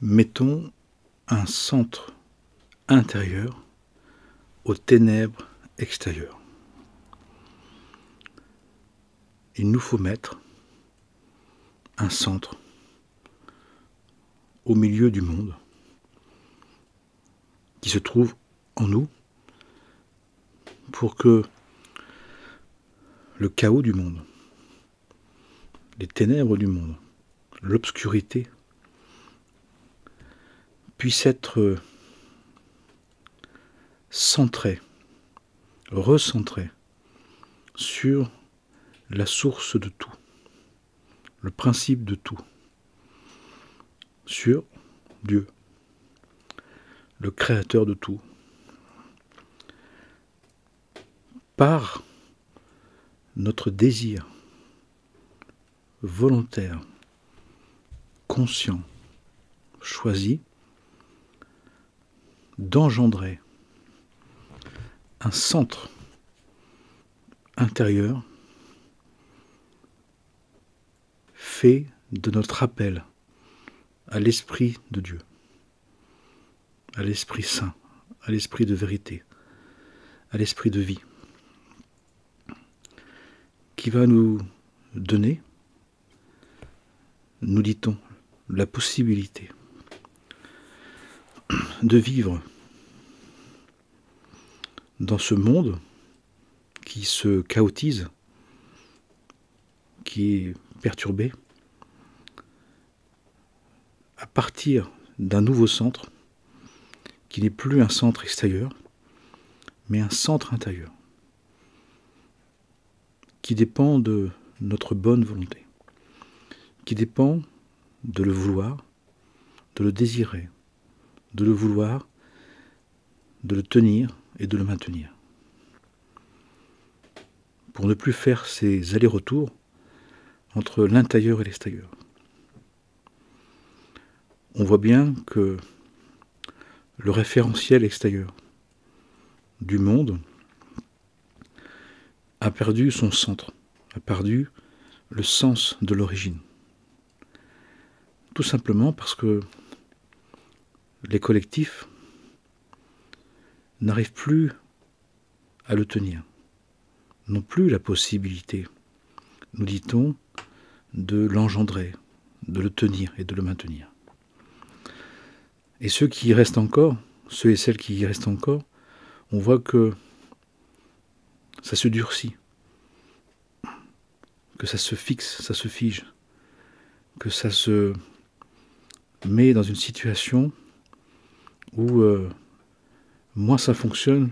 Mettons un centre intérieur aux ténèbres extérieures. Il nous faut mettre un centre au milieu du monde qui se trouve en nous pour que le chaos du monde, les ténèbres du monde, l'obscurité puisse être centré, recentré sur la source de tout, le principe de tout, sur Dieu, le créateur de tout. Par notre désir volontaire, conscient, choisi, d'engendrer un centre intérieur fait de notre appel à l'Esprit de Dieu, à l'Esprit Saint, à l'Esprit de vérité, à l'Esprit de vie, qui va nous donner, nous dit-on, la possibilité de vivre dans ce monde qui se chaotise, qui est perturbé, à partir d'un nouveau centre qui n'est plus un centre extérieur, mais un centre intérieur, qui dépend de notre bonne volonté, qui dépend de le vouloir, de le désirer, de le vouloir, de le tenir et de le maintenir. Pour ne plus faire ces allers-retours entre l'intérieur et l'extérieur. On voit bien que le référentiel extérieur du monde a perdu son centre, a perdu le sens de l'origine. Tout simplement parce que les collectifs n'arrivent plus à le tenir, n'ont plus la possibilité, nous dit-on, de l'engendrer, de le tenir et de le maintenir. Et ceux qui y restent encore, ceux et celles qui y restent encore, on voit que ça se durcit, que ça se fixe, ça se fige, que ça se met dans une situation où moins ça fonctionne,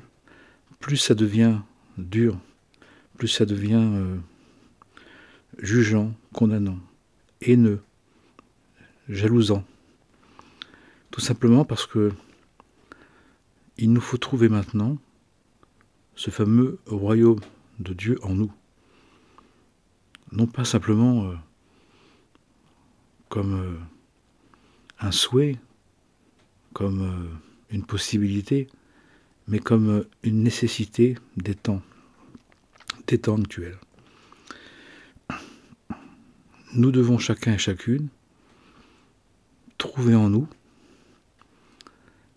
plus ça devient dur, plus ça devient jugeant, condamnant, haineux, jalousant. Tout simplement parce que il nous faut trouver maintenant ce fameux royaume de Dieu en nous. Non pas simplement comme un souhait, comme une possibilité, mais comme une nécessité des temps actuels. Nous devons chacun et chacune trouver en nous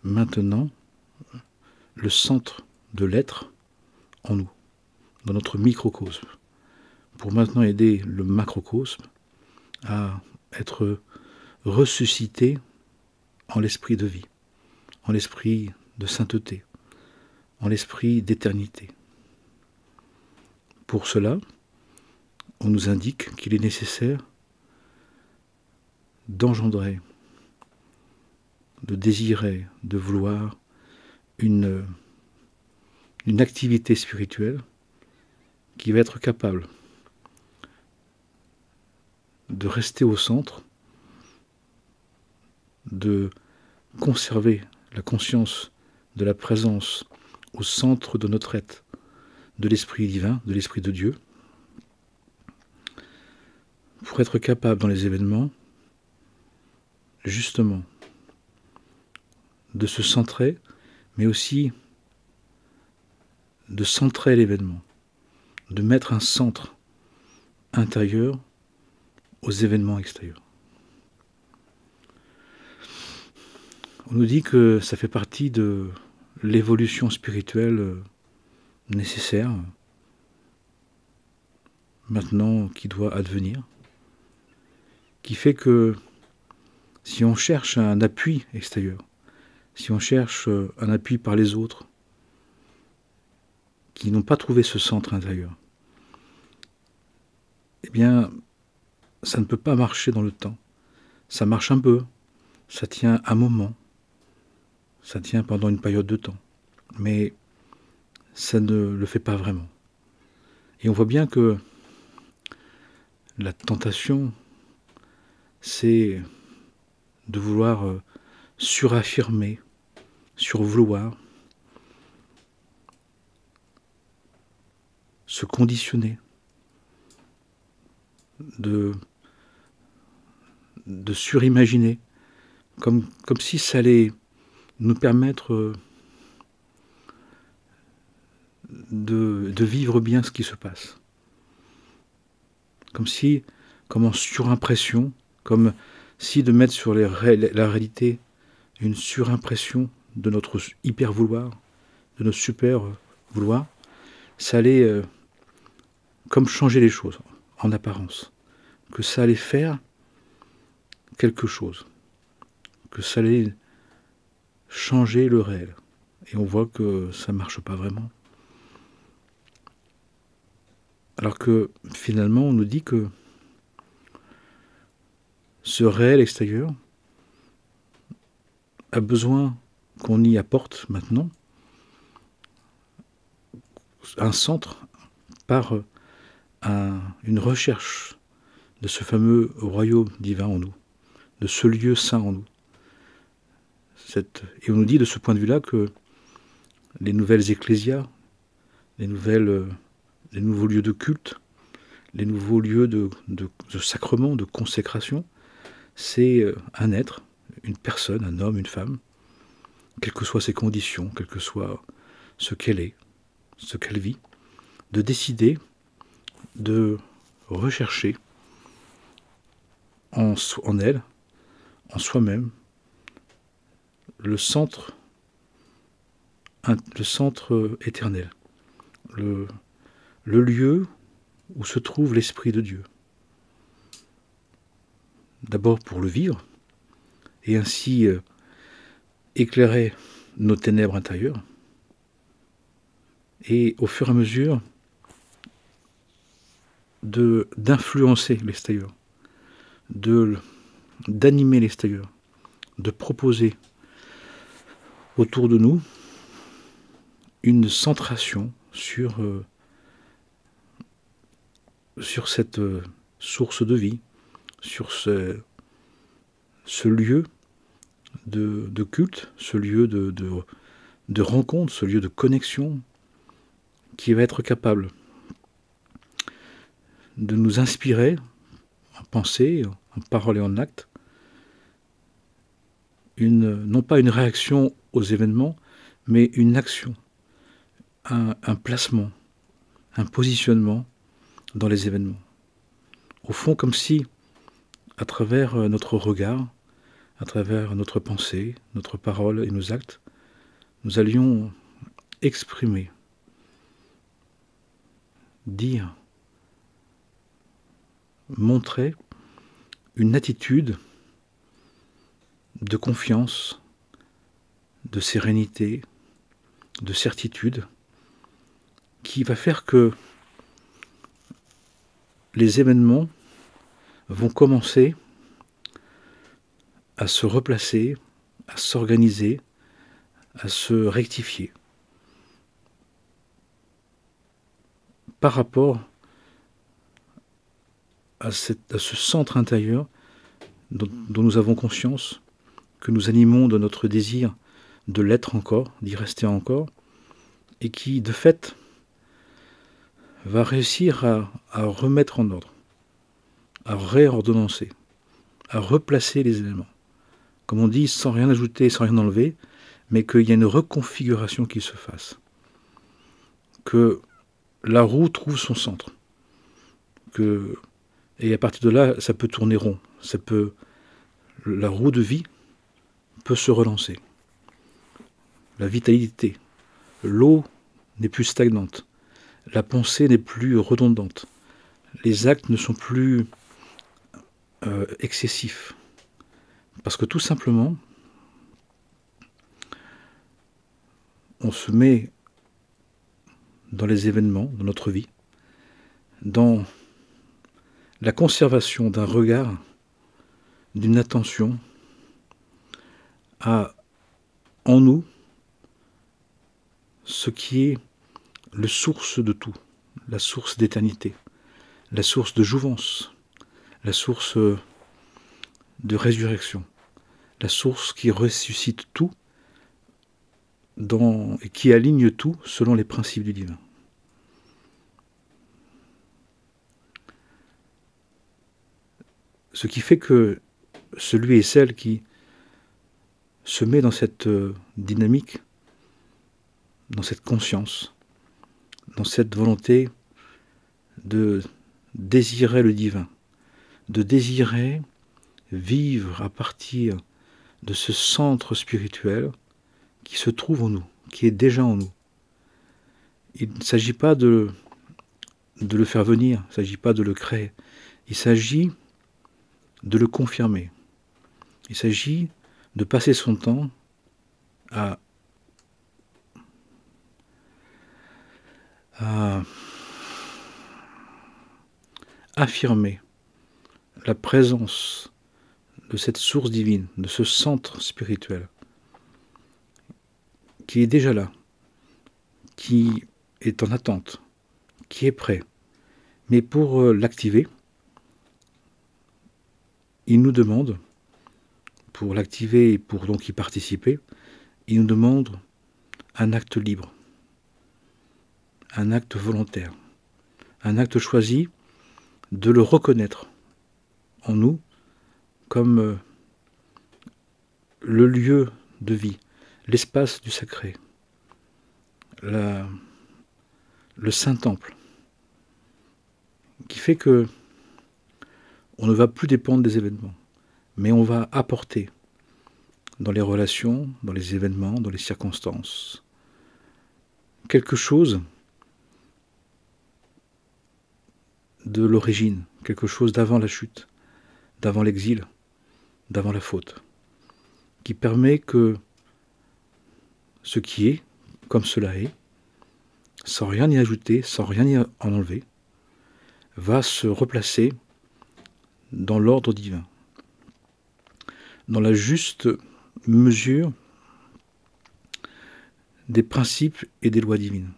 maintenant le centre de l'être en nous, dans notre microcosme, pour maintenant aider le macrocosme à être ressuscité en l'esprit de vie, en l'esprit de sainteté, en l'esprit d'éternité. Pour cela, on nous indique qu'il est nécessaire d'engendrer, de désirer, de vouloir une activité spirituelle qui va être capable de rester au centre, de conserver la conscience de la présence au centre de notre être, de l'Esprit divin, de l'Esprit de Dieu, pour être capable dans les événements, justement, de se centrer, mais aussi de centrer l'événement, de mettre un centre intérieur aux événements extérieurs. On nous dit que ça fait partie de l'évolution spirituelle nécessaire, maintenant qui doit advenir, qui fait que si on cherche un appui extérieur, si on cherche un appui par les autres, qui n'ont pas trouvé ce centre intérieur, eh bien, ça ne peut pas marcher dans le temps. Ça marche un peu, ça tient un moment, ça tient pendant une période de temps, mais ça ne le fait pas vraiment. Et on voit bien que la tentation, c'est de vouloir suraffirmer, survouloir, se conditionner, de surimaginer, comme si ça allait nous permettre de vivre bien ce qui se passe. Comme en surimpression, comme si de mettre sur la réalité une surimpression de notre hyper-vouloir, de notre super-vouloir, ça allait comme changer les choses, en apparence. Que ça allait faire quelque chose. Que ça allait changer le réel. Et on voit que ça ne marche pas vraiment. Alors que finalement, on nous dit que ce réel extérieur a besoin qu'on y apporte maintenant un centre par une recherche de ce fameux royaume divin en nous, de ce lieu saint en nous. Et on nous dit de ce point de vue-là que les nouvelles ecclésias, les nouveaux lieux de culte, les nouveaux lieux de sacrement, de consécration, c'est un être, une personne, un homme, une femme, quelles que soient ses conditions, quel que soit ce qu'elle est, ce qu'elle vit, de décider de rechercher en elle, en soi-même, le centre éternel, le lieu où se trouve l'Esprit de Dieu. D'abord pour le vivre, et ainsi éclairer nos ténèbres intérieures, et au fur et à mesure d'influencer l'extérieur, d'animer l'extérieur, de proposer autour de nous une centration sur cette source de vie, sur ce lieu de culte, ce lieu de rencontre, ce lieu de connexion qui va être capable de nous inspirer en pensée, en parole et en acte, non pas une réaction aux événements, mais une action, un placement, un positionnement dans les événements. Au fond, comme si, à travers notre regard, à travers notre pensée, notre parole et nos actes, nous allions exprimer, dire, montrer une attitude de confiance, de sérénité, de certitude, qui va faire que les événements vont commencer à se replacer, à s'organiser, à se rectifier par rapport à ce centre intérieur dont nous avons conscience, que nous animons de notre désir de l'être encore, d'y rester encore, et qui, de fait, va réussir à remettre en ordre, à réordonnancer, à replacer les éléments. Comme on dit, sans rien ajouter, sans rien enlever, mais qu'il y a une reconfiguration qui se fasse. Que la roue trouve son centre. Et à partir de là, ça peut tourner rond. La roue de vie peut se relancer. La vitalité. L'eau n'est plus stagnante. La pensée n'est plus redondante. Les actes ne sont plus excessifs. Parce que tout simplement, on se met dans les événements de notre vie, dans la conservation d'un regard, d'une attention à en nous ce qui est le source de tout, la source d'éternité, la source de jouvence, la source de résurrection, la source qui ressuscite tout et qui aligne tout selon les principes du divin. Ce qui fait que celui et celle qui se met dans cette dynamique, dans cette conscience, dans cette volonté de désirer le divin, de désirer vivre à partir de ce centre spirituel qui se trouve en nous, qui est déjà en nous. Il ne s'agit pas de le faire venir, il ne s'agit pas de le créer, il s'agit de le confirmer. Il s'agit de passer son temps à affirmer la présence de cette source divine, de ce centre spirituel, qui est déjà là, qui est en attente, qui est prêt. Mais pour l'activer, il nous demande, pour l'activer et pour donc y participer, il nous demande un acte libre, un acte volontaire, un acte choisi de le reconnaître en nous comme le lieu de vie, l'espace du sacré, le Saint-Temple, qui fait que on ne va plus dépendre des événements, mais on va apporter dans les relations, dans les événements, dans les circonstances, quelque chose de l'origine, quelque chose d'avant la chute, d'avant l'exil, d'avant la faute, qui permet que ce qui est, comme cela est, sans rien y ajouter, sans rien y en enlever, va se replacer dans l'ordre divin, dans la juste mesure des principes et des lois divines.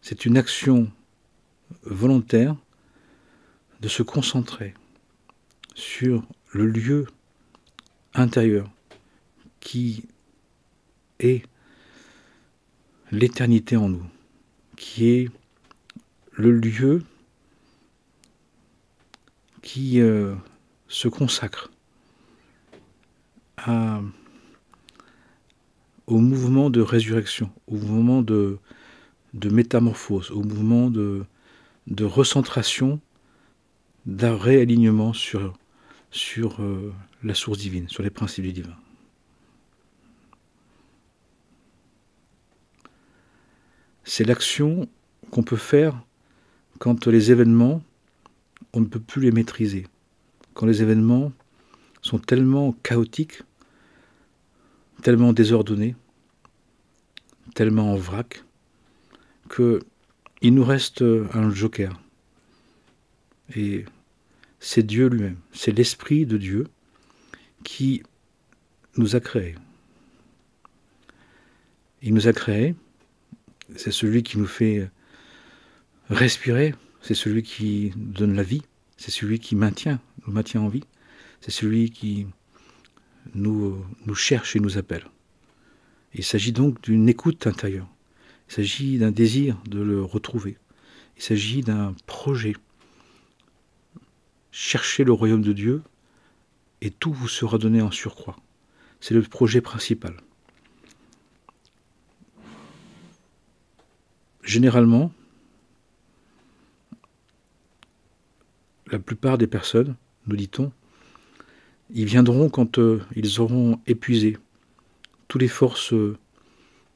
C'est une action volontaire de se concentrer sur le lieu intérieur qui est l'éternité en nous, qui est le lieu qui se consacre au mouvement de résurrection, au mouvement de métamorphose, au mouvement de recentration, d'un réalignement sur la source divine, sur les principes du divin. C'est l'action qu'on peut faire quand les événements, on ne peut plus les maîtriser. Quand les événements sont tellement chaotiques, tellement désordonnés, tellement en vrac, qu'il nous reste un joker. Et c'est Dieu lui-même, c'est l'Esprit de Dieu qui nous a créés. Il nous a créés, c'est celui qui nous fait respirer, c'est celui qui nous donne la vie, c'est celui qui nous maintient en vie, c'est celui qui nous cherche et nous appelle. Il s'agit donc d'une écoute intérieure, il s'agit d'un désir de le retrouver, il s'agit d'un projet. Cherchez le royaume de Dieu et tout vous sera donné en surcroît. C'est le projet principal. Généralement, la plupart des personnes, nous dit-on, Ils viendront quand ils auront épuisé toutes les forces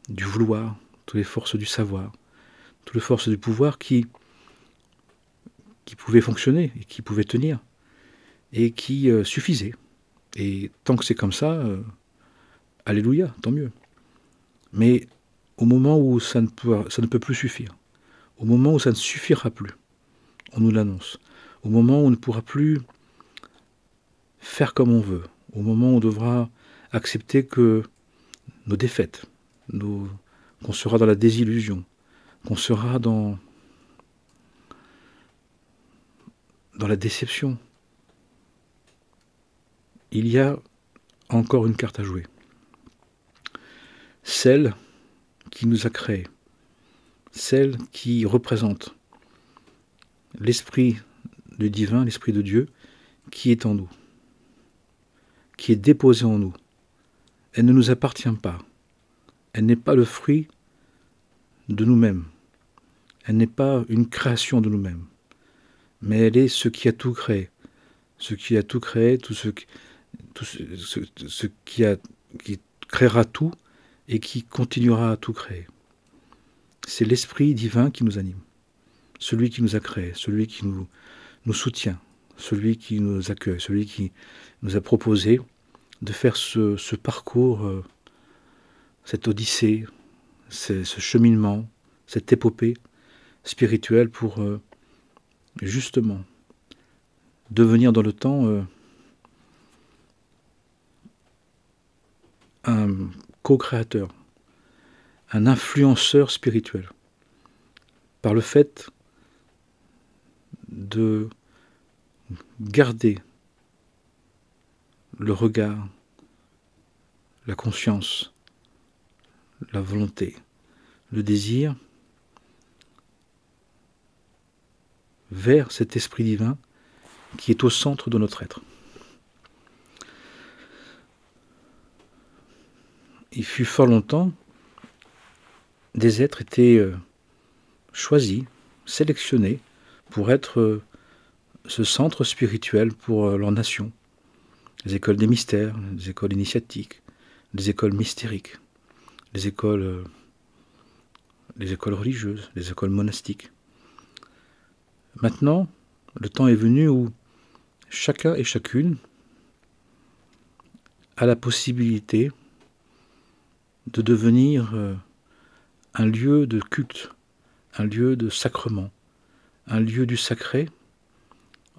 du vouloir, toutes les forces du savoir, toutes les forces du pouvoir qui pouvaient fonctionner et qui pouvaient tenir et qui suffisaient. Et tant que c'est comme ça, alléluia, tant mieux. Mais au moment où ça ne peut plus suffire, au moment où ça ne suffira plus, on nous l'annonce, au moment où on ne pourra plus faire comme on veut, au moment où on devra accepter que nos défaites, qu'on sera dans la désillusion, qu'on sera dans la déception, il y a encore une carte à jouer. Celle qui nous a créés, celle qui représente l'esprit du divin, l'esprit de Dieu, qui est en nous, qui est déposé en nous. Elle ne nous appartient pas. Elle n'est pas le fruit de nous-mêmes. Elle n'est pas une création de nous-mêmes. Mais elle est ce qui a tout créé. Ce qui a tout créé, ce qui créera tout et qui continuera à tout créer. C'est l'esprit divin qui nous anime. Celui qui nous a créés, celui qui nous soutient, celui qui nous accueille, celui qui nous a proposé de faire ce parcours, cette odyssée, ce cheminement, cette épopée spirituelle pour justement devenir dans le temps un co-créateur, un influenceur spirituel, par le fait de garder le regard, la conscience, la volonté, le désir vers cet esprit divin qui est au centre de notre être. Il fut fort longtemps, des êtres étaient choisis, sélectionnés pour être ce centre spirituel pour leur nation. Les écoles des mystères, les écoles initiatiques, les écoles mystériques, les écoles religieuses, les écoles monastiques. Maintenant, le temps est venu où chacun et chacune a la possibilité de devenir un lieu de culte, un lieu de sacrement, un lieu du sacré,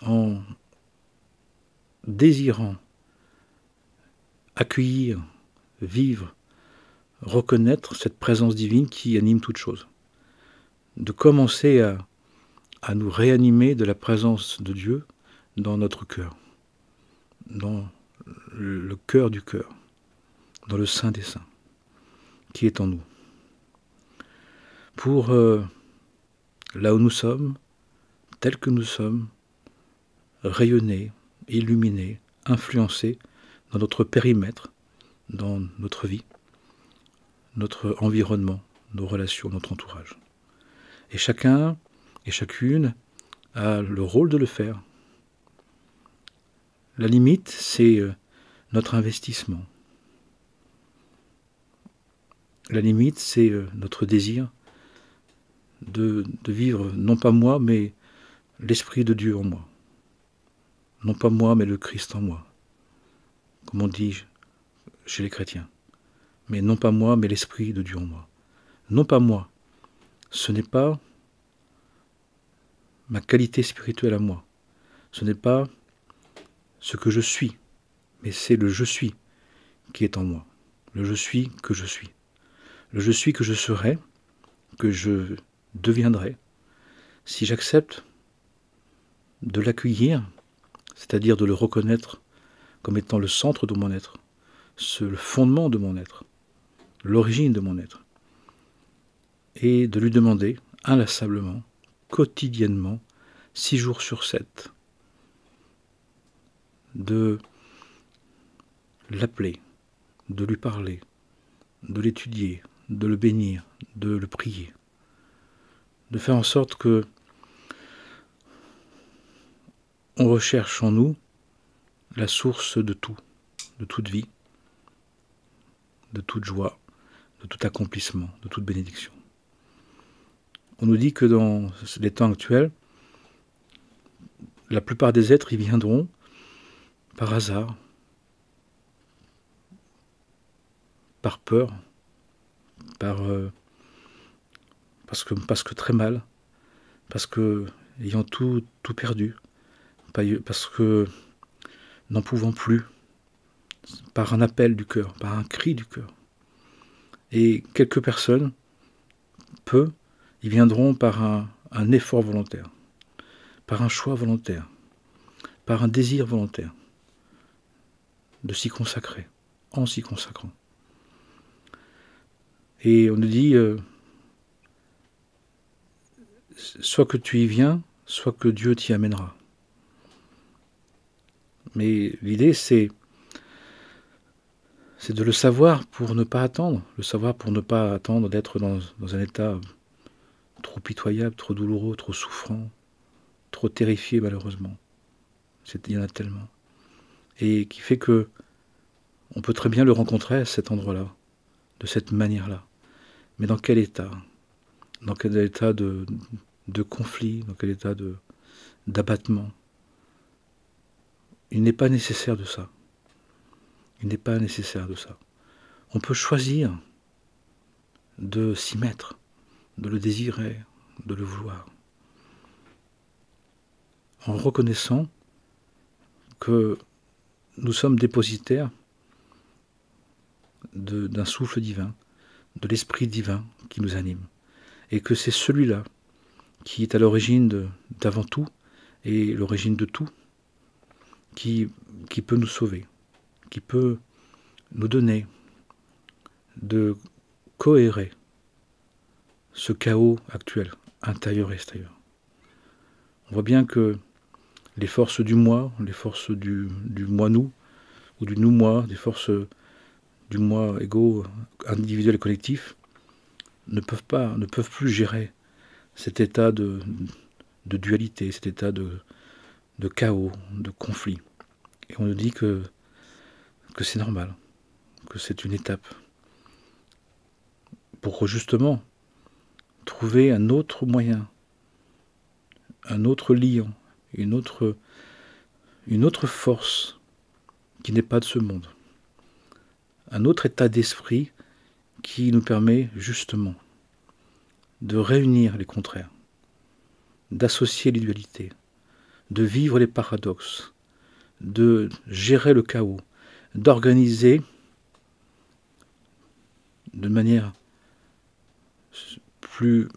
en désirant accueillir, vivre, reconnaître cette présence divine qui anime toute chose. De commencer à nous réanimer de la présence de Dieu dans notre cœur, dans le cœur du cœur, dans le sein des saints, qui est en nous. Pour là où nous sommes, tels que nous sommes, rayonner, illuminer, influencer dans notre périmètre, dans notre vie, notre environnement, nos relations, notre entourage. Et chacun et chacune a le rôle de le faire. La limite, c'est notre investissement. La limite, c'est notre désir de vivre, non pas moi, mais l'Esprit de Dieu en moi. Non pas moi, mais le Christ en moi. Comme on dit chez les chrétiens. Mais non pas moi, mais l'Esprit de Dieu en moi. Non pas moi. Ce n'est pas ma qualité spirituelle à moi. Ce n'est pas ce que je suis, mais c'est le je suis qui est en moi. Le je suis que je suis. Le je suis que je serai, que je deviendrai, si j'accepte de l'accueillir, c'est-à-dire de le reconnaître comme étant le centre de mon être, le fondement de mon être, l'origine de mon être, et de lui demander inlassablement, quotidiennement, 6 jours sur 7, de l'appeler, de lui parler, de l'étudier, de le bénir, de le prier, de faire en sorte que on recherche en nous la source de tout, de toute vie, de toute joie, de tout accomplissement, de toute bénédiction. On nous dit que dans les temps actuels, la plupart des êtres y viendront par hasard, par peur, parce que très mal, parce que ayant tout perdu, parce que n'en pouvant plus, par un appel du cœur, par un cri du cœur. Et quelques personnes, peu, y viendront par un effort volontaire, par un choix volontaire, par un désir volontaire de s'y consacrer, en s'y consacrant. Et on nous dit, soit que tu y viens, soit que Dieu t'y amènera. Mais l'idée, c'est de le savoir pour ne pas attendre, le savoir pour ne pas attendre d'être dans un état trop pitoyable, trop douloureux, trop souffrant, trop terrifié malheureusement. Il y en a tellement. Et qui fait que on peut très bien le rencontrer à cet endroit-là, de cette manière-là. Mais dans quel état? Dans quel état de conflit? Dans quel état d'abattement? Il n'est pas nécessaire de ça. Il n'est pas nécessaire de ça. On peut choisir de s'y mettre, de le désirer, de le vouloir. En reconnaissant que nous sommes dépositaires d'un souffle divin, de l'esprit divin qui nous anime. Et que c'est celui-là qui est à l'origine d'avant tout et l'origine de tout, qui peut nous sauver, qui peut nous donner de cohérer ce chaos actuel, intérieur et extérieur. On voit bien que les forces du moi, les forces du moi-nous, ou du nous-moi, des forces du moi égaux, individuel et collectif, ne peuvent plus gérer cet état de dualité, cet état de chaos, de conflit. Et on nous dit que c'est normal, que c'est une étape pour justement trouver un autre moyen, un autre liant, une autre force qui n'est pas de ce monde, un autre état d'esprit qui nous permet justement de réunir les contraires, d'associer les dualités, de vivre les paradoxes, de gérer le chaos, d'organiser de manière plus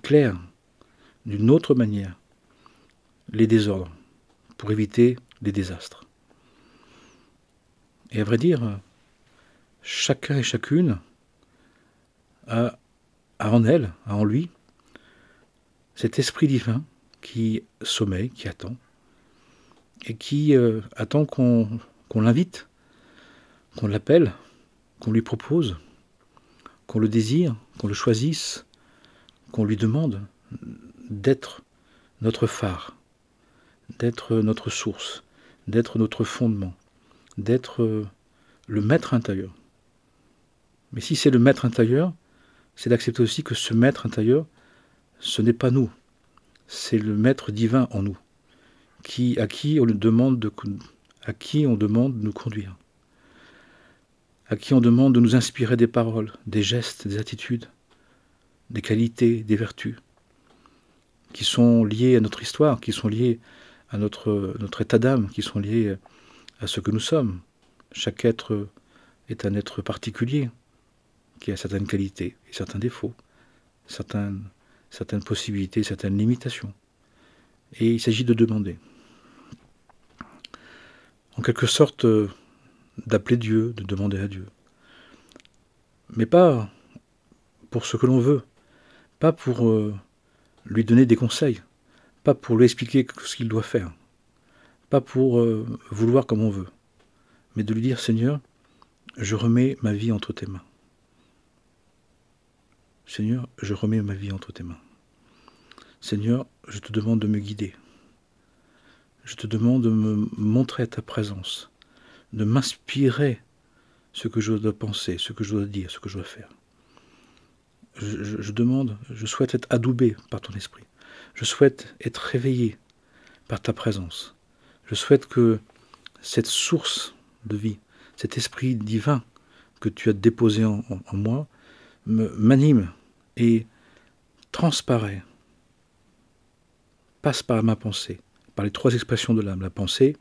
claire, d'une autre manière, les désordres, pour éviter les désastres. Et à vrai dire, chacun et chacune a en elle, a en lui, cet esprit divin qui sommeille, qui attend, et qui attend qu'on l'invite, qu'on l'appelle, qu'on lui propose, qu'on le désire, qu'on le choisisse, qu'on lui demande d'être notre phare, d'être notre source, d'être notre fondement, d'être le maître intérieur. Mais si c'est le maître intérieur, c'est d'accepter aussi que ce maître intérieur, ce n'est pas nous, c'est le maître divin en nous, à qui on demande de nous conduire, à qui on demande de nous inspirer des paroles, des gestes, des attitudes, des qualités, des vertus, qui sont liées à notre histoire, qui sont liées à notre état d'âme, qui sont liées à ce que nous sommes. Chaque être est un être particulier, qui a certaines qualités et certains défauts, certaines possibilités, certaines limitations. Et il s'agit de demander. En quelque sorte, d'appeler Dieu, de demander à Dieu. Mais pas pour ce que l'on veut, pas pour lui donner des conseils, pas pour lui expliquer ce qu'il doit faire, pas pour vouloir comme on veut, mais de lui dire, Seigneur, je remets ma vie entre tes mains. Seigneur, je remets ma vie entre tes mains. Seigneur, je te demande de me guider. je te demande de me montrer ta présence, de m'inspirer ce que je dois penser, ce que je dois dire, ce que je dois faire. Je souhaite être adoubé par ton esprit. Je souhaite être réveillé par ta présence. Je souhaite que cette source de vie, cet esprit divin que tu as déposé en moi, m'anime et transparaît, passe par ma pensée, par les trois expressions de l'âme, la pensée,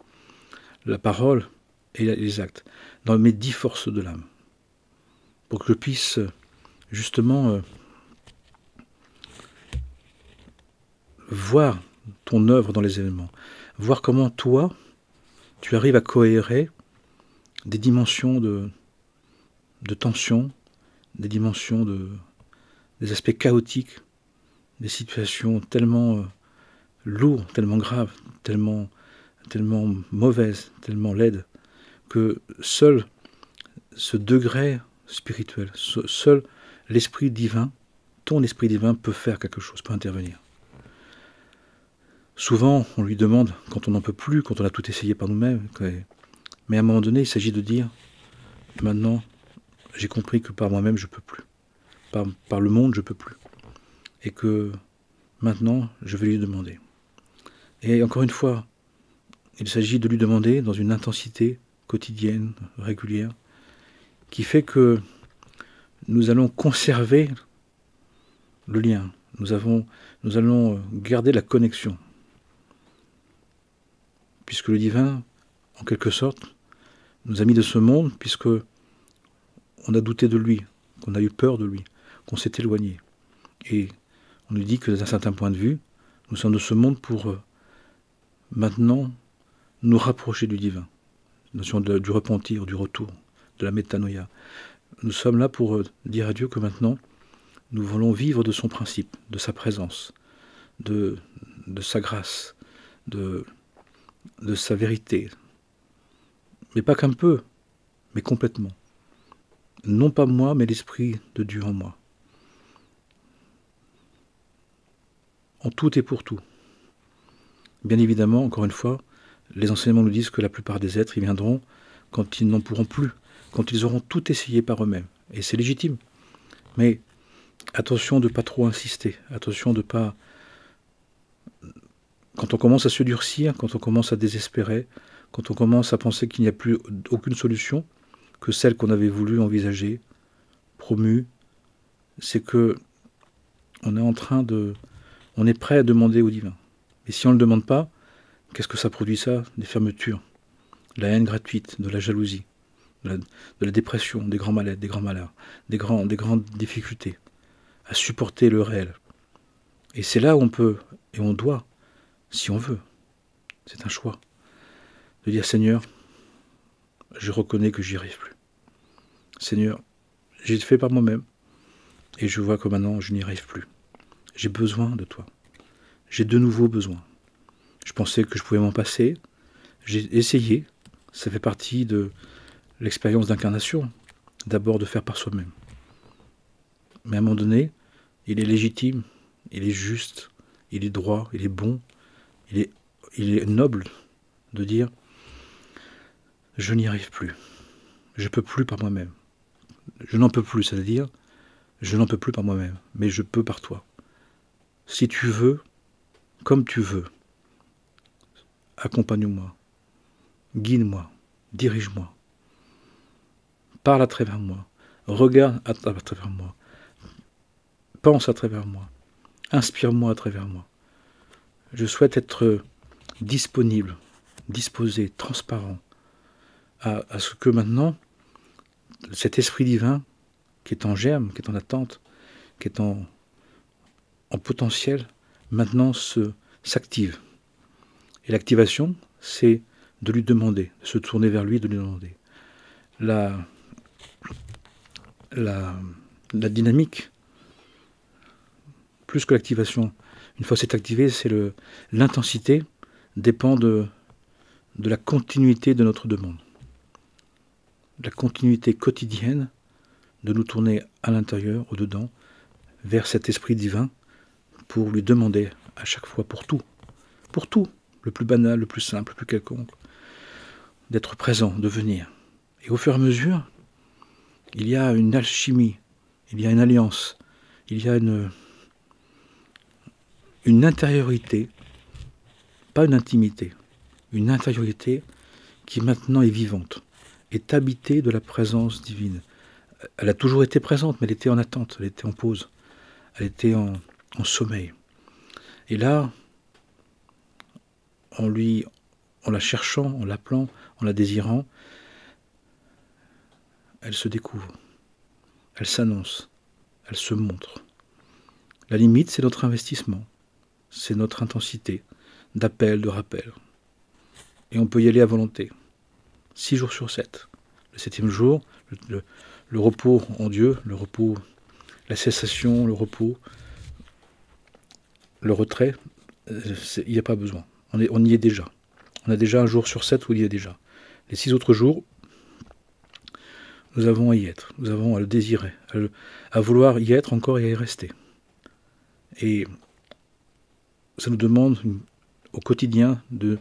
la parole et les actes, dans mes 10 forces de l'âme, pour que je puisse justement voir ton œuvre dans les événements, voir comment toi, tu arrives à cohérer des dimensions de tension, des dimensions des aspects chaotiques, des situations tellement lourdes, tellement graves, tellement mauvaises, tellement laides, que seul ce degré spirituel, seul l'esprit divin, ton esprit divin peut faire quelque chose, peut intervenir. Souvent, on lui demande, quand on n'en peut plus, quand on a tout essayé par nous-mêmes, mais à un moment donné, il s'agit de dire, maintenant, j'ai compris que par moi-même, je ne peux plus. Par le monde, je ne peux plus. Et que maintenant, je vais lui demander. Et encore une fois, il s'agit de lui demander dans une intensité quotidienne, régulière, qui fait que nous allons conserver le lien. Nous allons garder la connexion. Puisque le divin, en quelque sorte, nous a mis de ce monde, puisque on a douté de lui, qu'on a eu peur de lui, qu'on s'est éloigné. Et on nous dit que d'un certain point de vue, nous sommes de ce monde pour maintenant nous rapprocher du divin. La notion du repentir, du retour, de la métanoïa. Nous sommes là pour dire à Dieu que maintenant, nous voulons vivre de son principe, de sa présence, de sa grâce, de sa vérité. Mais pas qu'un peu, mais complètement. Non pas moi, mais l'Esprit de Dieu en moi. En tout et pour tout. Bien évidemment, encore une fois, les enseignements nous disent que la plupart des êtres y viendront quand ils n'en pourront plus, quand ils auront tout essayé par eux-mêmes. Et c'est légitime. Mais attention de ne pas trop insister, attention de ne pas... Quand on commence à se durcir, quand on commence à désespérer, quand on commence à penser qu'il n'y a plus aucune solution que celle qu'on avait voulu envisager, promue, c'est que on est prêt à demander au divin. Et si on ne le demande pas, qu'est-ce que ça produit ça? Des fermetures, de la haine gratuite, de la jalousie, de la dépression, des grands malaises, des grands malheurs, des grandes difficultés à supporter le réel. Et c'est là où on peut, et on doit, si on veut, c'est un choix, de dire Seigneur, je reconnais que j'y arrive plus. Seigneur, j'ai fait par moi-même, et je vois que maintenant je n'y arrive plus. J'ai besoin de toi. J'ai de nouveau besoin. Je pensais que je pouvais m'en passer. J'ai essayé. Ça fait partie de l'expérience d'incarnation. D'abord de faire par soi-même. Mais à un moment donné, il est légitime, il est juste, il est droit, il est bon, il est noble de dire je n'y arrive plus. Je ne peux plus par moi-même. Je n'en peux plus, c'est-à-dire je n'en peux plus par moi-même, mais je peux par toi. Si tu veux, comme tu veux, accompagne-moi, guide-moi, dirige-moi, parle à travers moi, regarde à travers moi, pense à travers moi, inspire-moi à travers moi. Je souhaite être disponible, disposé, transparent à ce que maintenant, cet esprit divin qui est en germe, qui est en attente, qui est en potentiel, maintenant s'active. Et l'activation, c'est de lui demander, de se tourner vers lui et de lui demander. La dynamique, plus que l'activation, une fois c'est activé, c'est l'intensité dépend de la continuité de notre demande. La continuité quotidienne de nous tourner à l'intérieur, au-dedans, vers cet esprit divin, pour lui demander à chaque fois pour tout, le plus banal, le plus simple, le plus quelconque, d'être présent, de venir. Et au fur et à mesure, il y a une alchimie, il y a une alliance, il y a une intériorité, pas une intimité, une intériorité qui maintenant est vivante, est habitée de la présence divine. Elle a toujours été présente, mais elle était en attente, elle était en pause, elle était en sommeil. Et là, en la cherchant, en l'appelant, en la désirant, elle se découvre, elle s'annonce, elle se montre. La limite, c'est notre investissement, c'est notre intensité d'appel, de rappel. Et on peut y aller à volonté, 6 jours sur 7. Le 7e jour, le repos en Dieu, le repos, la cessation, le repos, le retrait, il n'y a pas besoin. On y est déjà. On a déjà un jour sur 7 où il y est déjà. Les 6 autres jours, nous avons à y être, nous avons à le désirer, à vouloir y être encore et à y rester. Et ça nous demande au quotidien de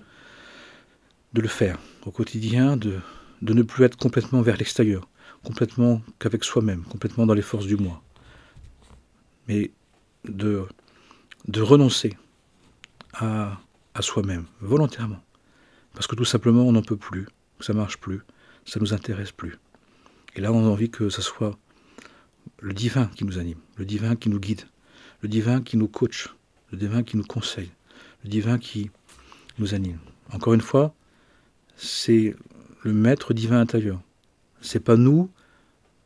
le faire, au quotidien de ne plus être complètement vers l'extérieur, complètement qu'avec soi-même, complètement dans les forces du moi, mais de renoncer à soi-même, volontairement, parce que tout simplement on n'en peut plus, ça marche plus, ça nous intéresse plus. Et là on a envie que ce soit le divin qui nous anime, le divin qui nous guide, le divin qui nous coach, le divin qui nous conseille, le divin qui nous anime. Encore une fois, c'est le maître divin intérieur. C'est pas nous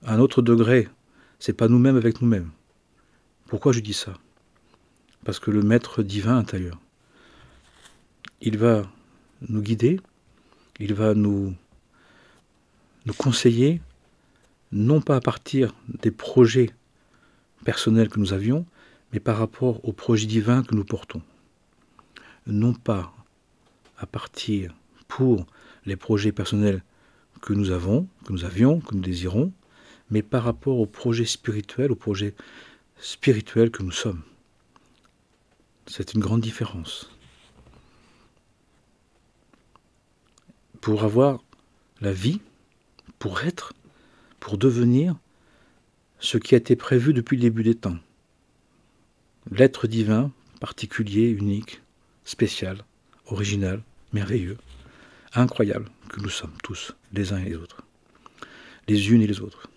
à un autre degré, c'est pas nous-mêmes avec nous-mêmes. Pourquoi je dis ça? Parce que le maître divin intérieur, il va nous guider, il va nous conseiller, non pas à partir des projets personnels que nous avions, mais par rapport au projet divin que nous portons. Non pas à partir pour les projets personnels que nous avons, que nous avions, que nous désirons, mais par rapport au projet spirituel, que nous sommes. C'est une grande différence. Pour avoir la vie, pour être, pour devenir ce qui a été prévu depuis le début des temps. L'être divin, particulier, unique, spécial, original, merveilleux, incroyable que nous sommes tous, les uns et les autres. Les unes et les autres.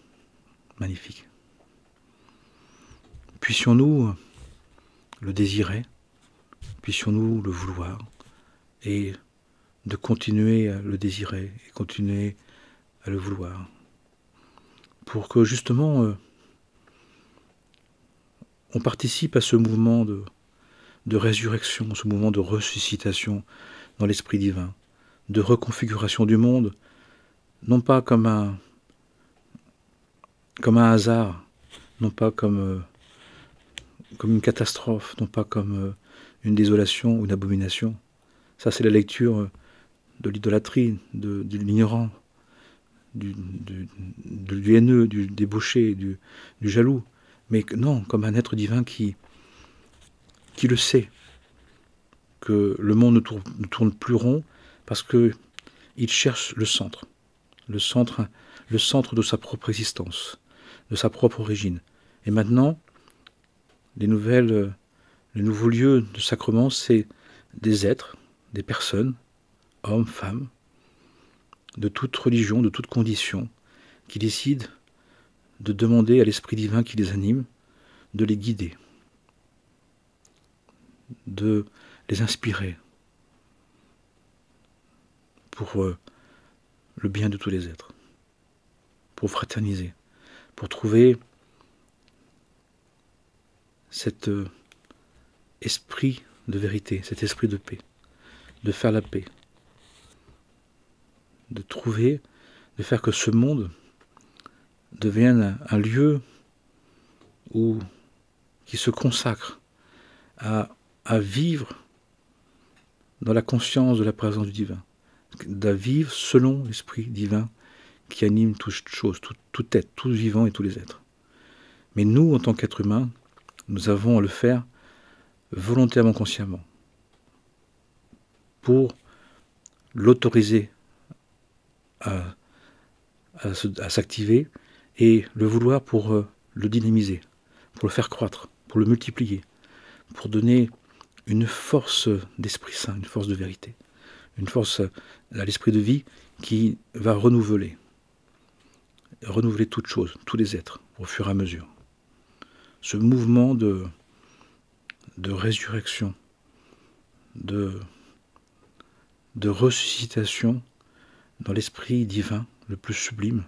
Magnifique. Puissions-nous le désirer, puissions-nous le vouloir, et de continuer à le désirer, et continuer à le vouloir, pour que justement on participe à ce mouvement de résurrection, ce mouvement de ressuscitation dans l'esprit divin, de reconfiguration du monde, non pas comme un hasard, non pas comme une catastrophe, non pas comme une désolation ou une abomination. Ça, c'est la lecture de l'idolâtrie, de l'ignorant, du haineux, du débauché, du jaloux. Mais non, comme un être divin qui le sait, que le monde ne tourne plus rond, parce qu'il cherche le centre de sa propre existence, de sa propre origine. Et maintenant, les nouveaux lieux de sacrement, c'est des êtres, des personnes, hommes, femmes, de toute religion, de toute condition, qui décident de demander à l'Esprit divin qui les anime de les guider, de les inspirer pour le bien de tous les êtres, pour fraterniser, pour trouver cet esprit de vérité, cet esprit de paix, de faire la paix, de faire que ce monde devienne un lieu qui se consacre à vivre dans la conscience de la présence du divin, à vivre selon l'esprit divin qui anime toute chose, tout être, tout vivant et tous les êtres. Mais nous, en tant qu'êtres humains, nous avons à le faire volontairement, consciemment, pour l'autoriser à s'activer et le vouloir pour le dynamiser, pour le faire croître, pour le multiplier, pour donner une force d'Esprit Saint, une force de vérité, une force à l'esprit de vie qui va renouveler toutes choses, tous les êtres, au fur et à mesure. Ce mouvement de résurrection, de ressuscitation dans l'esprit divin, le plus sublime,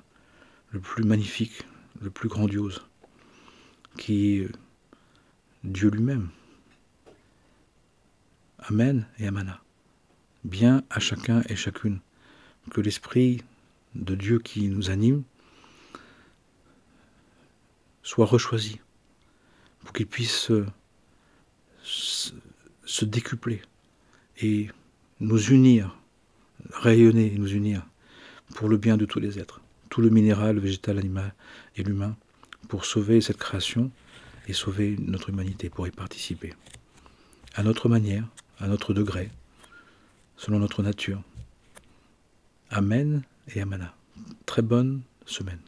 le plus magnifique, le plus grandiose, qui est Dieu lui-même. Amen et Amana. Bien à chacun et chacune que l'esprit de Dieu qui nous anime soit rechoisi pour qu'il puisse se décupler et nous unir, rayonner et nous unir pour le bien de tous les êtres, tout le minéral, le végétal, l'animal et l'humain, pour sauver cette création et sauver notre humanité, pour y participer. À notre manière, à notre degré, selon notre nature. Amen et Amana. Très bonne semaine.